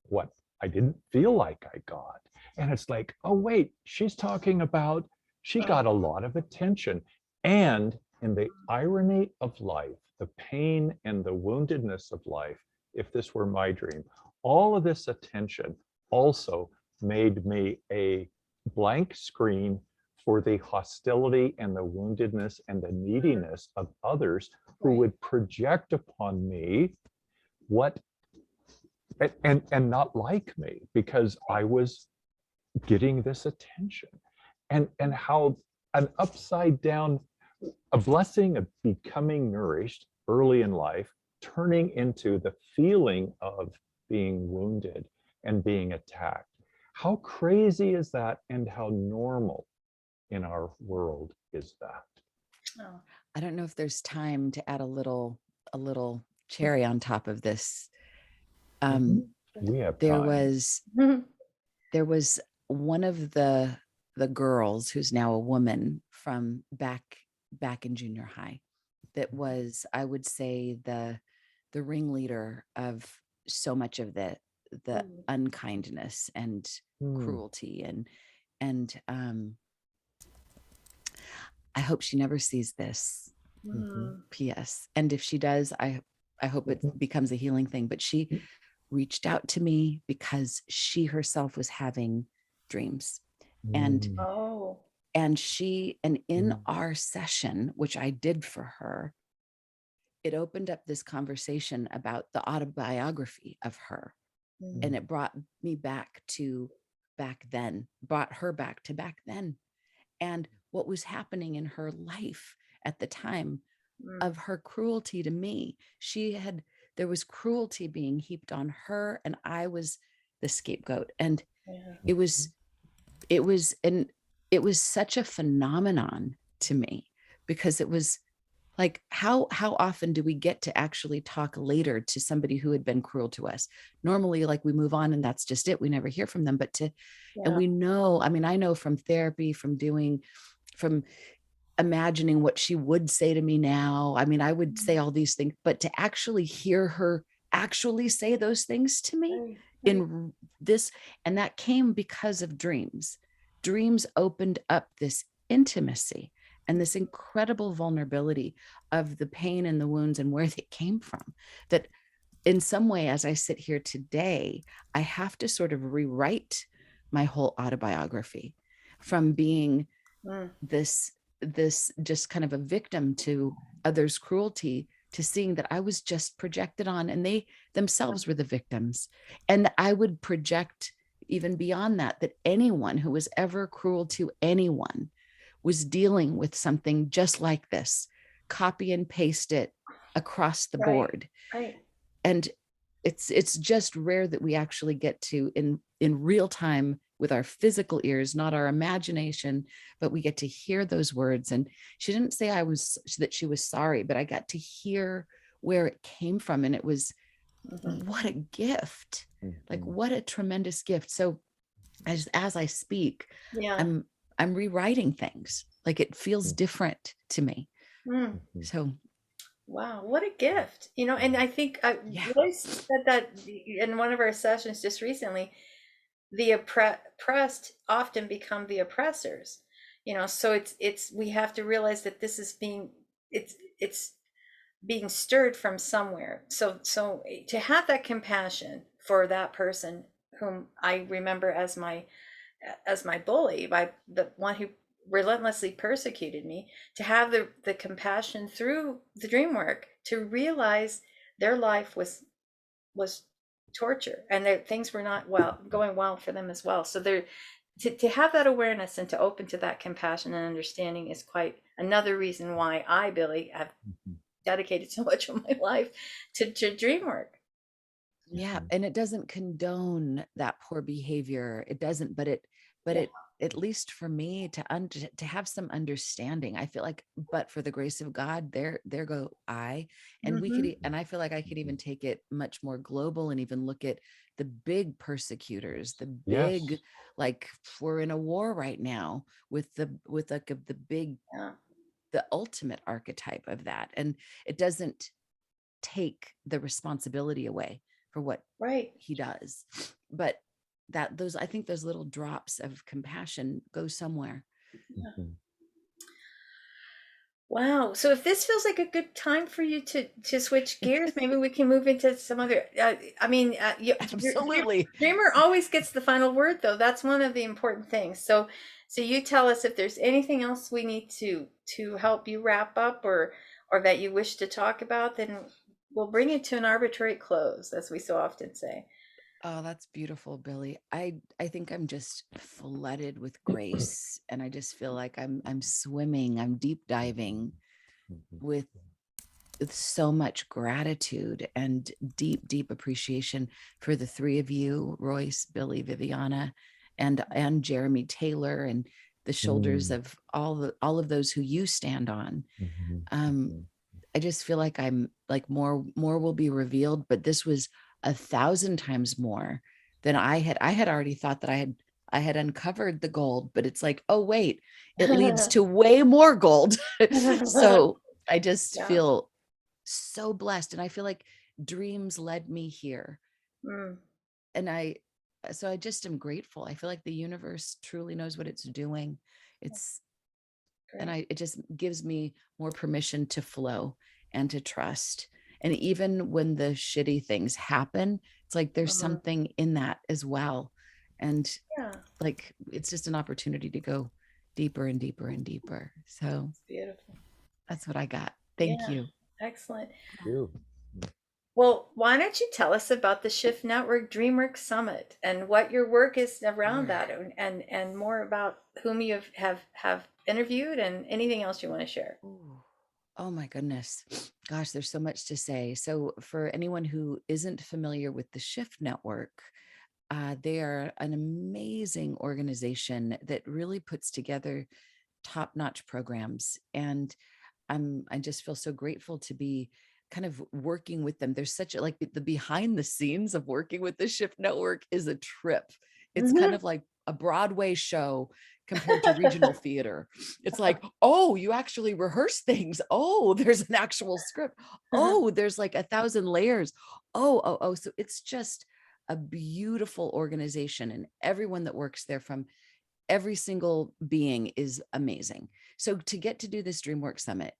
what I didn't feel like I got. And it's like, oh, wait, she's talking about, she got a lot of attention. And in the irony of life, the pain and the woundedness of life, if this were my dream, all of this attention also made me a blank screen for the hostility and the woundedness and the neediness of others who would project upon me what and not like me because I was getting this attention, and how an upside down, a blessing of becoming nourished early in life, turning into the feeling of being wounded and being attacked. How crazy is that, and how normal in our world is that? I don't know if there's time to add a little cherry on top of this. We have there time. there was one of the girls who's now a woman from back in junior high that was, I would say, the ringleader of so much of the unkindness and cruelty, and I hope she never sees this. P.S. And if she does, I hope it becomes a healing thing. But she reached out to me because she herself was having dreams, and in our session, which I did for her, it opened up this conversation about the autobiography of her, and it brought me back to back then, brought her back to back then, and what was happening in her life at the time of her cruelty to me. There was cruelty being heaped on her, and I was the scapegoat. And it was such a phenomenon to me, because it was like, how often do we get to actually talk later to somebody who had been cruel to us? Normally, like, we move on and that's just it. We never hear from them. But and we know, I mean, I know from therapy, from imagining what she would say to me now. I mean, I would say all these things, but to actually hear her actually say those things to me in this, and that came because of dreams. Dreams opened up this intimacy and this incredible vulnerability of the pain and the wounds and where they came from, that in some way, as I sit here today, I have to sort of rewrite my whole autobiography from being this just kind of a victim to others' cruelty, to seeing that I was just projected on, and they themselves were the victims. And I would project even beyond that, that anyone who was ever cruel to anyone was dealing with something just like this, copy and paste it across the board. Right. And it's just rare that we actually get to in real time with our physical ears, not our imagination, but we get to hear those words. And she didn't say that she was sorry, but I got to hear where it came from. And it was, what a gift. Like, what a tremendous gift. So as I speak, I'm rewriting things. Like, it feels different to me. So wow, what a gift. And I think Royce said that in one of our sessions just recently, the oppressed often become the oppressors. So it's we have to realize that this is it's being stirred from somewhere. So to have that compassion for that person whom I remember as my bully, by the one who relentlessly persecuted me, to have the compassion through the dream work to realize their life was torture, and that things were not going well for them as well. So to have that awareness and to open to that compassion and understanding is quite another reason why I, Billie, have dedicated so much of my life to dream work. Yeah. And it doesn't condone that poor behavior. It doesn't, but it, at least for me to have some understanding, I feel like, but for the grace of God, there go I, and we could, and I feel like I could even take it much more global and even look at the big persecutors, the big, like, we're in a war right now with the big, the ultimate archetype of that. And it doesn't take the responsibility away for what he does, but I think those little drops of compassion go somewhere. Wow. So if this feels like a good time for you to switch gears, maybe we can move into some other, absolutely. Dreamer always gets the final word, though. That's one of the important things. So you tell us if there's anything else we need to help you wrap up, or that you wish to talk about, then we'll bring it to an arbitrary close, as we so often say. Oh, that's beautiful, Billie. I think I'm just flooded with grace, and I just feel like I'm swimming, I'm deep diving with so much gratitude and deep appreciation for the three of you, Royce, Billie, Viviana, and Jeremy Taylor, and the shoulders of all of those who you stand on. I just feel like I'm like more will be revealed, but this was 1,000 times more than I had already thought that I had uncovered the gold, but it's like, oh wait, it leads to way more gold. So I just feel so blessed, and I feel like dreams led me here. And I just am grateful. I feel like the universe truly knows what it's doing. It just gives me more permission to flow and to trust. And even when the shitty things happen, it's like there's something in that as well. And like, it's just an opportunity to go deeper and deeper and deeper. So beautiful. That's what I got. Thank you. Excellent. Thank you. Well, why don't you tell us about the Shift Network Dreamwork Summit and what your work is around that, and more about whom you have interviewed, and anything else you want to share. Ooh. Oh my goodness. Gosh, there's so much to say. So for anyone who isn't familiar with the Shift Network, they are an amazing organization that really puts together top-notch programs. And I just feel so grateful to be kind of working with them. There's such a, like, the behind the scenes of working with the Shift Network is a trip. It's kind of like a Broadway show compared to regional theater. It's like, oh, you actually rehearse things. Oh, there's an actual script. Oh, there's like 1,000 layers. Oh. So it's just a beautiful organization, and everyone that works there, from every single being, is amazing. So to get to do this Dreamwork Summit,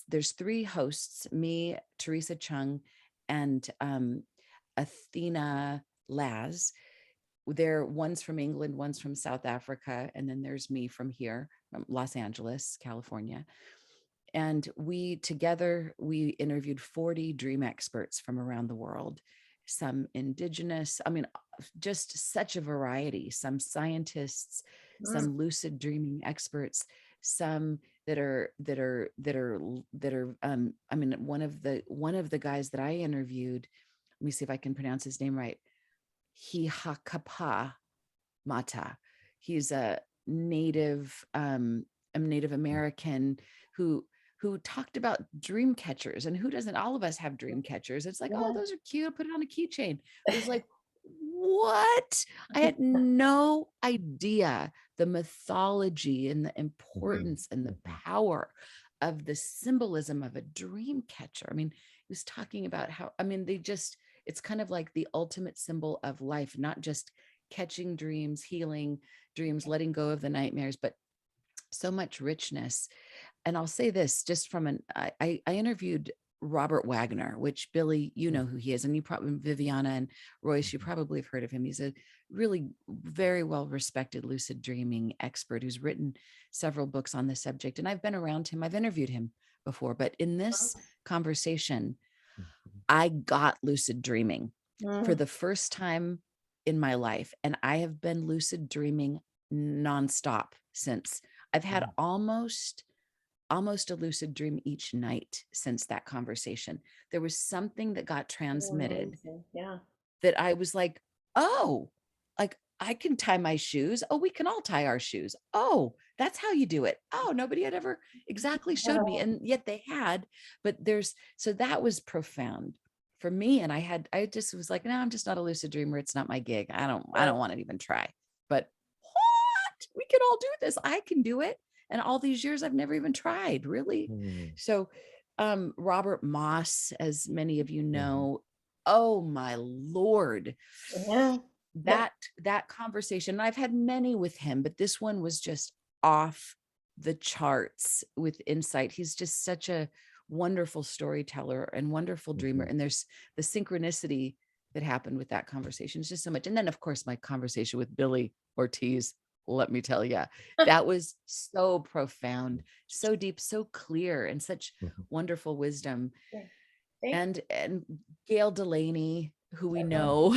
there's 3 hosts, me, Teresa Chung, and Athena Laz. One's from England, one's from South Africa, and then there's me from here, from Los Angeles, California. And we interviewed 40 dream experts from around the world, some indigenous, just such a variety, some scientists, some lucid dreaming experts, some that are one of the guys that I interviewed let me see if I can pronounce his name right. Hihakapa Mata. He's a Native American who talked about dream catchers. And who doesn't? All of us have dream catchers. It's like, oh, those are cute. Put it on a keychain. It was like, what? I had no idea the mythology and the importance and the power of the symbolism of a dream catcher. I mean, he was talking about how, I mean, it's kind of like the ultimate symbol of life, not just catching dreams, healing dreams, letting go of the nightmares, but so much richness. And I'll say this, just from I interviewed Robert Wagner, which Billie, you know who he is, and you probably, Viviana and Royce, you probably have heard of him. He's a really very well respected lucid dreaming expert who's written several books on the subject. And I've been around him, I've interviewed him before, but in this conversation, I got lucid dreaming for the first time in my life. And I have been lucid dreaming nonstop since. I've had almost a lucid dream each night since that conversation. There was something that got transmitted that I was like, oh, like I can tie my shoes. Oh, we can all tie our shoes. Oh, that's how you do it. Oh, nobody had ever exactly showed me. And yet they had, but so that was profound for me. And I just was like, no, I'm just not a lucid dreamer. It's not my gig. I don't want to even try, but what? We can all do this. I can do it. And all these years, I've never even tried, really. So Robert Moss, as many of you know, oh my Lord, that conversation, I've had many with him, but this one was just off the charts with insight. He's just such a wonderful storyteller and wonderful dreamer. And there's the synchronicity that happened with that conversation. It's just so much. And then, of course, my conversation with Billie Ortiz, let me tell you, that was so profound, so deep, so clear, and such wonderful wisdom. And Gail Delaney, who we know.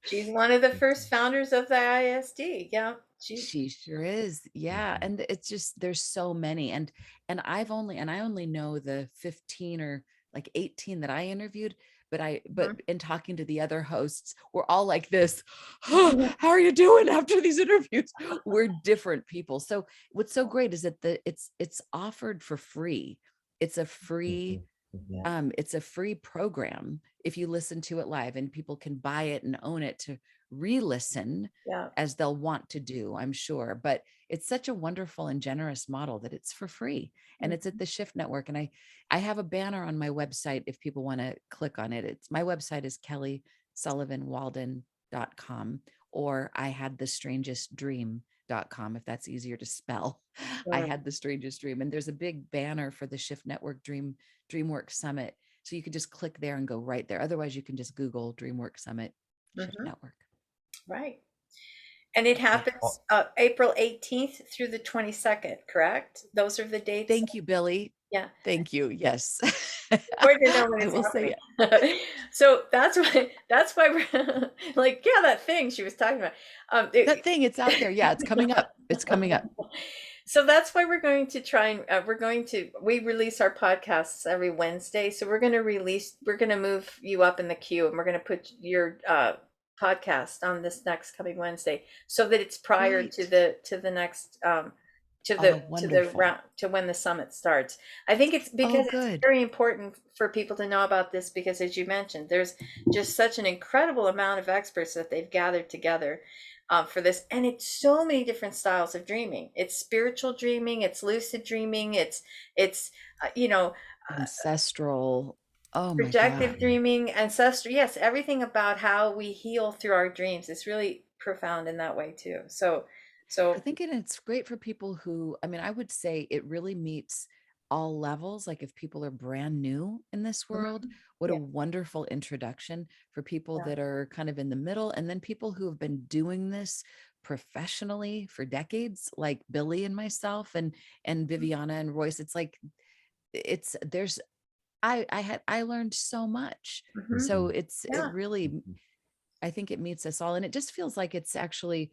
She's one of the first founders of the ISD. Yeah. She sure is. Yeah. And it's just, there's so many. And I only know the 15 or like 18 that I interviewed, but in talking to the other hosts, we're all like this, oh, how are you doing after these interviews? We're different people. So what's so great is that it's offered for free. It's a free, it's a free program if you listen to it live, and people can buy it and own it to re-listen as they'll want to do, I'm sure. But it's such a wonderful and generous model that it's for free, and it's at the Shift Network. And I have a banner on my website if people want to click on it. My website is kellysullivanwalden.com, or I had the strangest dream.com, if that's easier to spell. I had the strangest dream. And there's a big banner for the Shift Network Dreamwork Summit. So you could just click there and go right there. Otherwise, you can just Google Dreamwork Summit Shift Network. Right. And it happens April 18th through the 22nd, correct? Those are the dates. Thank you, Billie. Yeah. Thank you. Yes. Important to know when it's happening. So that's why we're like, yeah, that thing she was talking about. That thing, it's out there. Yeah, it's coming up. It's coming up. So that's why we're going to try and we release our podcasts every Wednesday. So we're going to move you up in the queue, and we're going to put your podcast on this next coming Wednesday, so that it's prior to the next to when the summit starts. I think it's because it's very important for people to know about this, because as you mentioned, there's just such an incredible amount of experts that they've gathered together for this. And it's so many different styles of dreaming. It's spiritual dreaming, it's lucid dreaming, it's ancestral, projective dreaming, ancestral. Yes, everything about how we heal through our dreams is really profound in that way too. So I think it's great for people who, I would say it really meets all levels. Like if people are brand new in this world, what a wonderful introduction for people that are kind of in the middle. And then people who have been doing this professionally for decades, like Billie and myself and Viviana and Royce. It's like, I learned so much. So it really, I think it meets us all. And it just feels like it's actually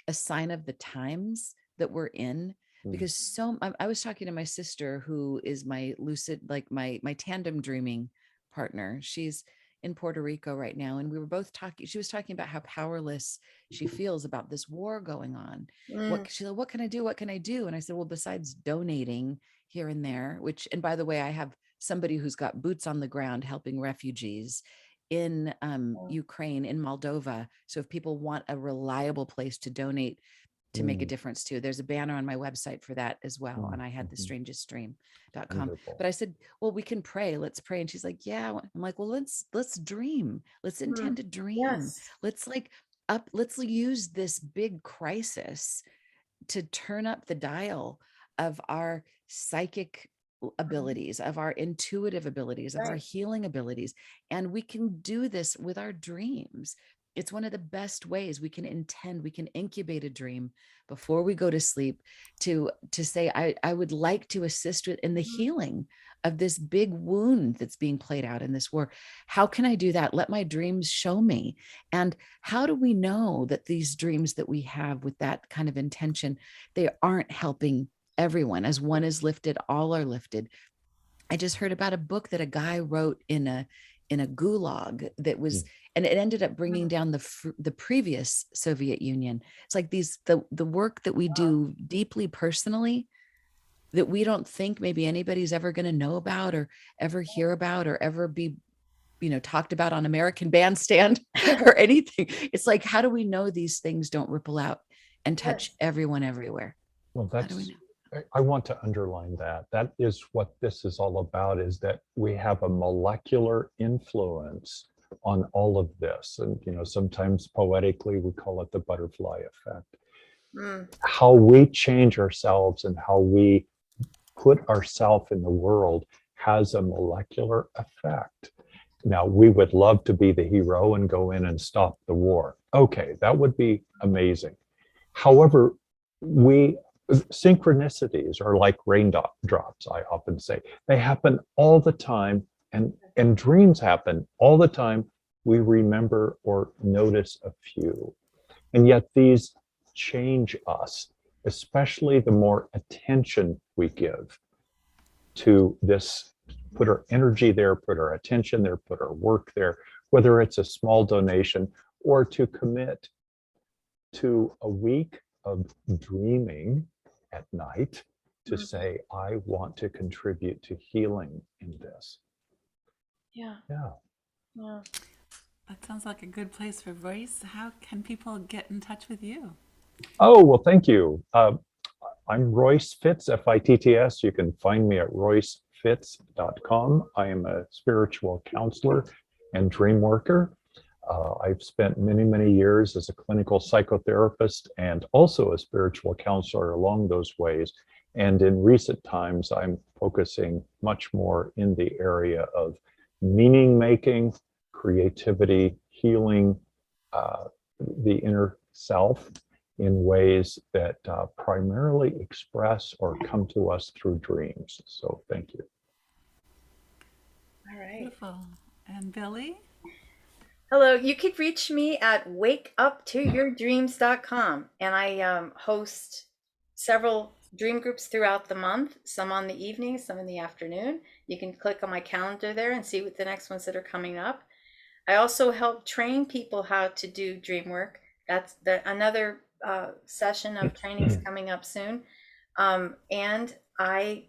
a sign of the times that we're in, because I was talking to my sister, who is my lucid, like my tandem dreaming partner. She's in Puerto Rico right now, and we were both talking. She was talking about how powerless she feels about this war going on. She's like, what can I do? What can I do? And I said, well, besides donating here and there, which, and by the way, I have somebody who's got boots on the ground helping refugees in Ukraine, in Moldova. So if people want a reliable place to donate to make a difference too, there's a banner on my website for that as well. And I had the strangeststream.com. Wonderful. But I said, well, we can pray. Let's pray. And she's like, yeah. I'm like, well, let's dream. Let's intend to dream. Yes. Let's use this big crisis to turn up the dial of our psychic abilities, of our intuitive abilities, of our healing abilities. And we can do this with our dreams. It's one of the best ways we can incubate a dream before we go to sleep to say, I would like to assist in the healing of this big wound that's being played out in this war. How can I do that? Let my dreams show me. And how do we know that these dreams that we have with that kind of intention, they aren't helping everyone? As one is lifted, all are lifted. I just heard about a book that a guy wrote in a gulag that was, and it ended up bringing down the previous Soviet Union. It's like the work that we do deeply personally that we don't think maybe anybody's ever going to know about or ever hear about or ever be, talked about on American Bandstand or anything. It's like, how do we know these things don't ripple out and touch everyone everywhere? Well, I want to underline that. That is what this is all about, is that we have a molecular influence on all of this. And, sometimes poetically, we call it the butterfly effect. How we change ourselves and how we put ourselves in the world has a molecular effect. Now, we would love to be the hero and go in and stop the war. Okay, that would be amazing. However, synchronicities are like raindrops, I often say. They happen all the time, and dreams happen all the time. We remember or notice a few. And yet these change us, especially the more attention we give to this, put our energy there, put our attention there, put our work there, whether it's a small donation or to commit to a week of dreaming at night to say, I want to contribute to healing in this. Yeah. That sounds like a good place for Royce. How can people get in touch with you? Oh, well, thank you. I'm Royce Fitts, Fitts. You can find me at roycefitts.com. I am a spiritual counselor and dream worker. I've spent many, many years as a clinical psychotherapist and also a spiritual counselor along those ways. And in recent times, I'm focusing much more in the area of meaning making, creativity, healing the inner self in ways that primarily express or come to us through dreams. So thank you. All right. Beautiful. And Billie? Hello, you could reach me at wakeuptoyourdreams.com, and I host several dream groups throughout the month, some on the evening, some in the afternoon. You can click on my calendar there and see what the next ones that are coming up. I also help train people how to do dream work. That's another session of training is coming up soon. And I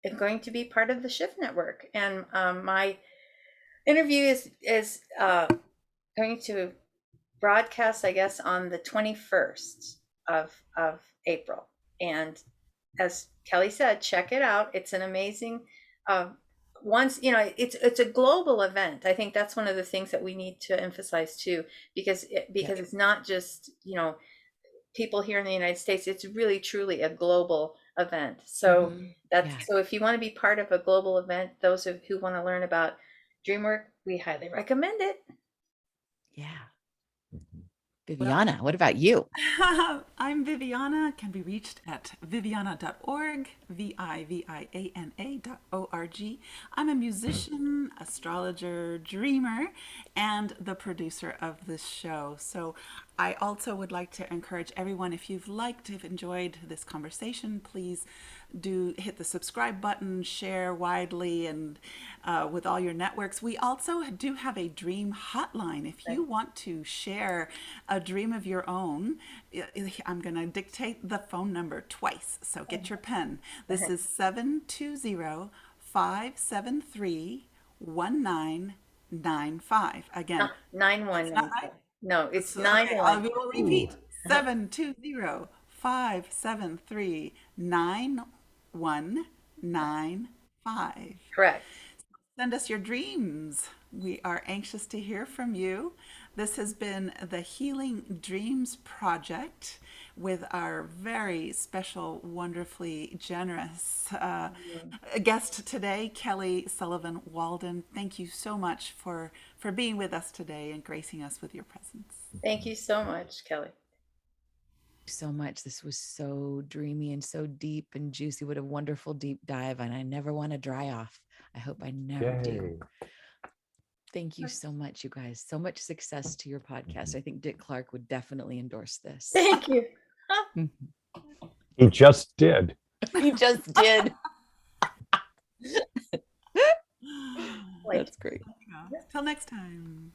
am going to be part of the Shift Network, and my interview is going to broadcast, I guess, on the 21st of April. And as Kelly said, check it out. It's an amazing, it's a global event. I think that's one of the things that we need to emphasize too, because it's not just, people here in the United States. It's really, truly a global event. So so if you want to be part of a global event, those who want to learn about Dreamwork, we highly recommend it. Yeah. Viviana, what about you? I'm Viviana, can be reached at viviana.org, viviana.org. I'm a musician, astrologer, dreamer, and the producer of this show. So I also would like to encourage everyone, if you've enjoyed this conversation, please do hit the subscribe button, share widely and with all your networks. We also do have a dream hotline. If you want to share a dream of your own, I'm going to dictate the phone number twice. So get your pen. This is 720-573-1995. Again, 9195. No, it's okay, 91. I will repeat. 720-573-9195. Correct. Send us your dreams. We are anxious to hear from you. This has been the Healing Dreams Project with our very special, wonderfully generous guest today, Kelly Sullivan Walden. Thank you so much for being with us today and gracing us with your presence. Thank you so much, Kelly. So much. This was so dreamy and so deep and juicy. What a wonderful deep dive. And I never want to dry off. I hope I never do. Thank you so much, you guys. So much success to your podcast. I think Dick Clark would definitely endorse this. Thank you. He just did. He just did. That's great. Till next time.